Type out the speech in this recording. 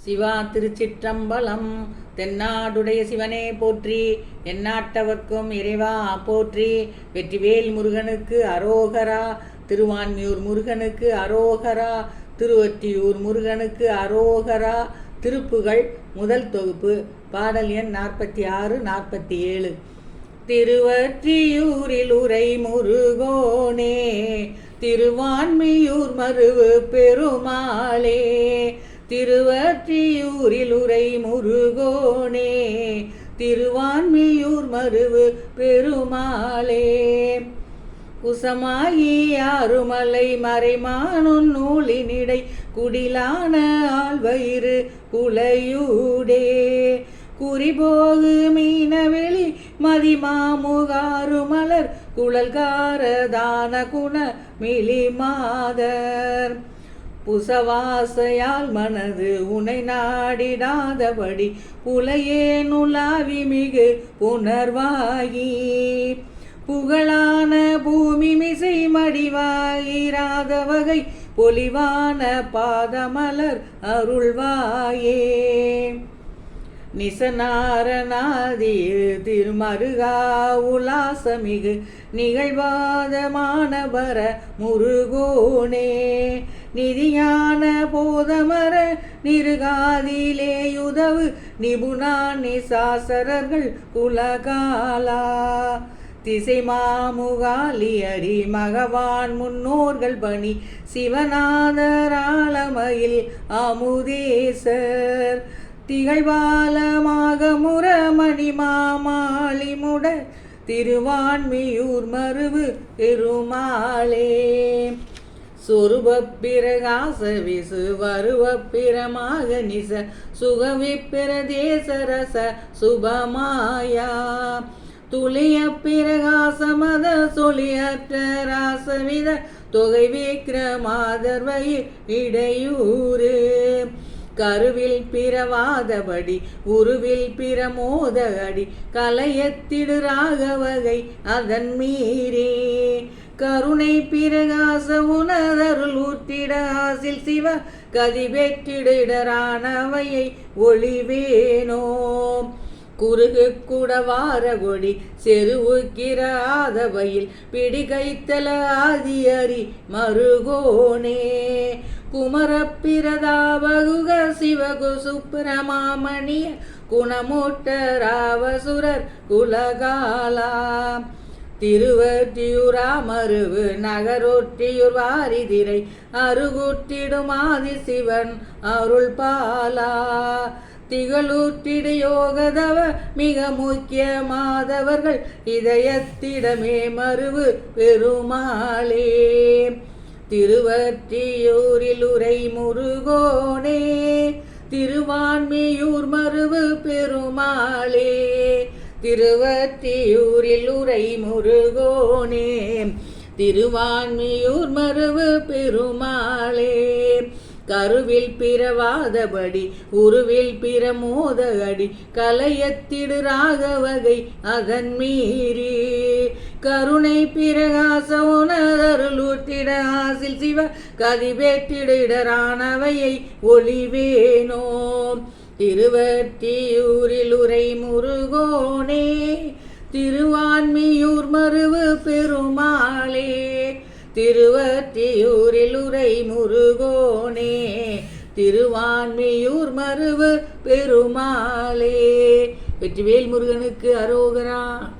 சிவா திருச்சிற்றம்பலம். தென்னாடுடைய சிவனே போற்றி, எந்நாட்டவர்க்கும் இறைவா போற்றி. வெற்றிவேல் முருகனுக்கு அரோகரா, திருவான்மியூர் முருகனுக்கு அரோகரா, திருவொற்றியூர் முருகனுக்கு அரோகரா. திருப்புகழ் முதல் தொகுப்பு. பாடல் எண் 46, 47. திருவொற்றியூரில் உரை முருகோனே, திருவான்மியூர் மருவு பெருமாளே. திருவொற்றியூரில் உரை முருகோனே, திருவான்மியூர் மருவு பெருமாளே. குசமாயி ஆறுமலை மறைமானுன் நூலினிடை குடிலான ஆழ்வயிறு குலையூடே. குறிபோகு மீனவெளி மதிமாமுகாறு மலர் குழல்காரதான குண மிளிமாதர். புசவாசையால் மனது உனை நாடிடாதபடி புலையே நுலாவி மிகு புனர்வாகி. புகழான பூமி மிசை மடிவாயிராத வகை பொலிவான பாதமலர் அருள்வாயே. நிசநாரநாதியில் திருமருகா உலாசமிகு நிகழ்வாதமானபர முருகோனே. நிதியான போதமர நிருகாதிலேயுதவு நிபுணா நிசாசரர்கள் குலகாலா. திசை மாமுகாலியரி மகவான் முன்னோர்கள் பணி சிவநாதராளமயில் அமுதேசர். திகழ்வாலமாக முரமணி மாமாளிமுட திருவான்மியூர் மருவு பெருமாளே. சொருபப் பிரகாச விசு வருவப் பிரமாக நிச சுகவிப்பிரதேசரச சுபமாயா. துளிய பிரகாசமத சொலியற்ற ராசவித தொகை விக்ரமாதர்வயில் இடையூறு. கருவில் பிறவாதபடி உருவில் பிரமோத அடி கலையத்திடு ராகவகை அதன் மீறே. கருணை பிரகாச உணரருள் ஊற்றிட ஆசில் சிவ கதி பெற்றிடரானவையை ஒளிவேனோ. குறுகு குடவார கொடி செருவுக்கிராதவையில் பிடிகைத்தல ஆதியரி மருகோனே. குமரப்பிரதாவகுக சிவகு சுப்பிரமாமணிய குணமுட்டராவசுரர் குலகாலா. திருவொற்றியூரா மருவு நகரொற்றியூர் வாரிதிரை அருகுற்றிடுமாதி சிவன் அருள் பாலா. திகழூற்றிடு யோகதவ மிக முக்கியமாதவர்கள் இதயத்திடமே மருவு பெருமாளே. திருவொற்றியூரில் உரை முருகோனே, திருவான்மியூர் மருவு பெருமாளே. திருவொற்றியூரில் உரை முருகோனே, திருவான்மியூர் மருவு பெருமாளே. கருவில் பிறவாதபடி உருவில் பிரமோத அடி கலையத்திடு ராகவகை அதன் மீறி. கருணை பிரகாச உணரருளூற்றிட ஆசில் சிவ கதி பெற்றிடரானவையை ஒளிவேனோ. திருவொற்றியூரில் உரை முருகோனே, திருவான்மியூர் மருவு பெருமாளே. திருவொற்றியூரில் உரை முருகோனே, திருவான்மியூர் மருவு பெருமாளே. வெற்றிவேல் முருகனுக்கு அரோகரா.